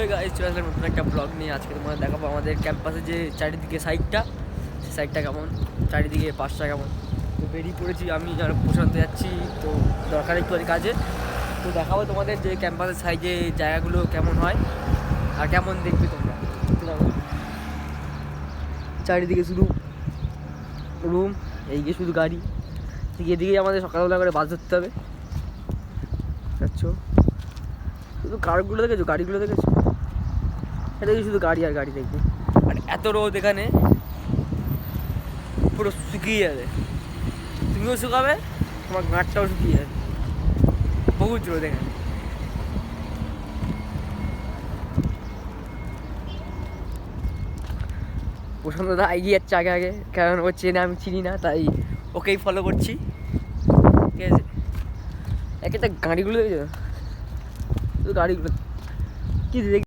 চলে আসলাম নতুন একটা ব্লগ নিয়ে। আজকে তোমাদের দেখাবো আমাদের ক্যাম্পাসে যে চারিদিকে সাইডটা, সেই সাইডটা কেমন, চারিদিকে পাশটা কেমন। তো বেরিয়ে পড়েছি, আমি আর প্রশান্ত যাচ্ছি, তো দরকার একটু কাজে। তো দেখাবো তোমাদের যে ক্যাম্পাসের সাইডে জায়গাগুলো কেমন হয় আর কেমন দেখবে তোমরা। চারিদিকে শুধু রুম, এইদিকে শুধু গাড়ি, এদিকেই আমাদের সকালবেলা করে বাস ধরতে হবে। যাচ্ছ শুধু কারগুলো দেখেছো, গাড়িগুলো দেখেছো, এটা শুধু গাড়ি আর গাড়ি দেখবে। আর এত রোদ এখানে, পুরো শুকিয়ে যাবে, তুমিও শুকাবে, তোমার গাঁটটাও শুকিয়ে যাবে, বহুত রোদ এখানে। প্রশান্ত দা এগিয়ে যাচ্ছে আগে আগে, কারণ ও চেনে, আমি চিনি না, তাই ওকেই ফলো করছি। ঠিক আছে, একটা গাড়িগুলো দেখেছো, শুধু গাড়িগুলো কি